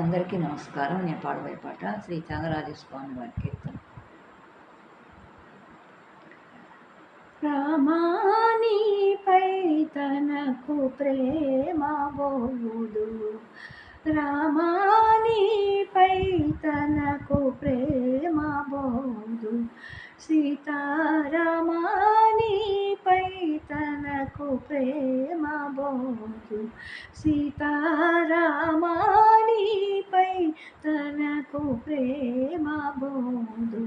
అందరికీ నమస్కారం. నేను పాడబోయే పాట శ్రీ త్యాగరాజస్వామి వారి కీర్తన. రామానిపై తనకు ప్రేమ బోదు, రామానిపై తనకు ప్రేమ బోదు, సీతారామానిపై తనకు ప్రేమ బోదు, సీతారామానిపై తనకు ప్రేమ బోదు.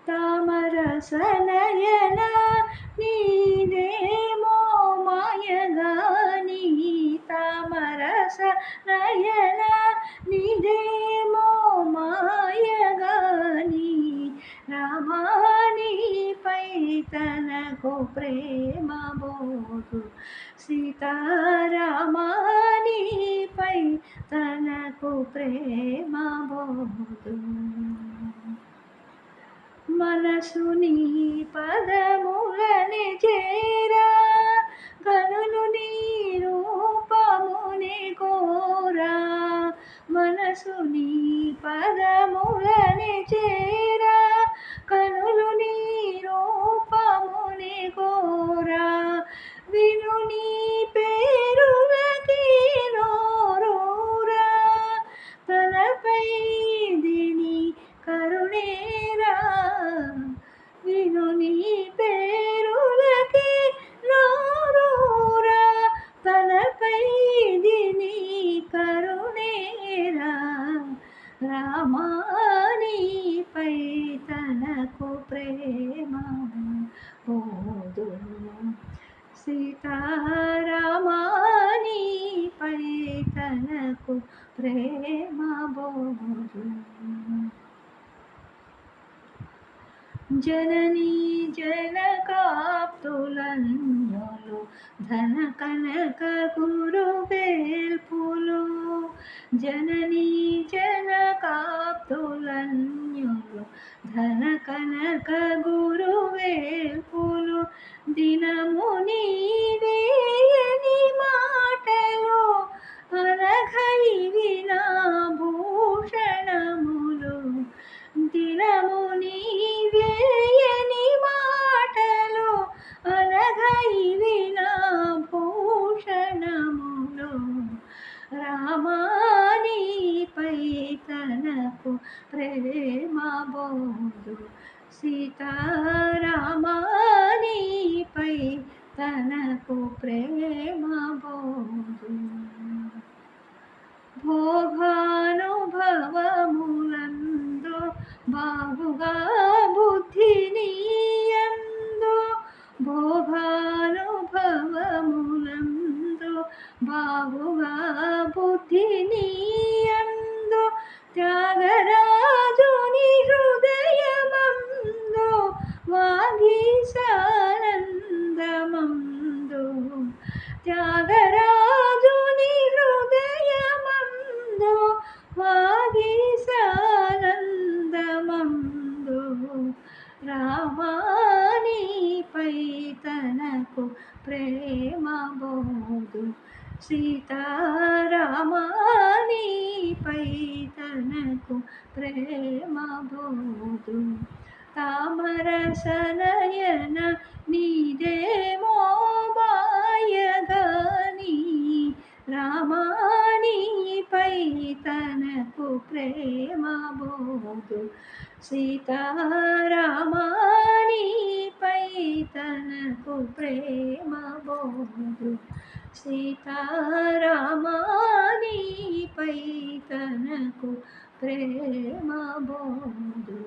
తామరసనయన నీదేమో మాయగాని, తామరసనయన నీదేమో మాయగాని, రామానిపై తనకు ప్రేమ బోదు, సీతారామానిపై తనకు ప్రేమ బోదు. మనసు నీ పదములని చేరా, కనులు నీ రూపముని కోరా, మనసు నీ పదములని చేరా, కనులు నీ రూపముని కోరా, విను నీ పేరులకి నోరూరా, తనపై దిని కరుణేరా, విను నీ పేరులకి నోరూరా, తనపై దిని కరుణేరా, రామానిపై తనకు ప్రేమ బోదు, సీతారామానిపై తనకు ప్రేమ బోదు. జననీ జనకాప్తులన్యులు ధన కనక గురువేల్పులు, జననీ జనకాప్తులన్యులు ధన కనక గురువేల్పులు, దినము నీవేయని మాటలు అనఘైవినా భూషణములు, దినము నీవేయని మాటలు అనఘైవినా భూషణములు, రామానిపై తనకు ప్రేమ బోదు, సీతారామానిపై తనకు ప్రేమ బోదు. భోగానుభవములందు బాగుగా బుద్ధినియందు, భోగానుభవములందు బాగుగా బుద్ధినియందు, త్యాగరాజుని హృదయమందు వాగీశానందమందు, త్యాగరాజుని హృదయమందు వాగీశానందమందు, రామానిపై తనకు ప్రేమ బోదు, సీతారామానిపై తనకు ప్రేమ బోదు. తామరసనయన నీదేమో మాయగాని, రామానిపై తనకు ప్రేమ బోదు, సీతారామానిపై తనకు ప్రేమ బోదు, సీతారామానిపై తనకు ప్రేమ బోదు.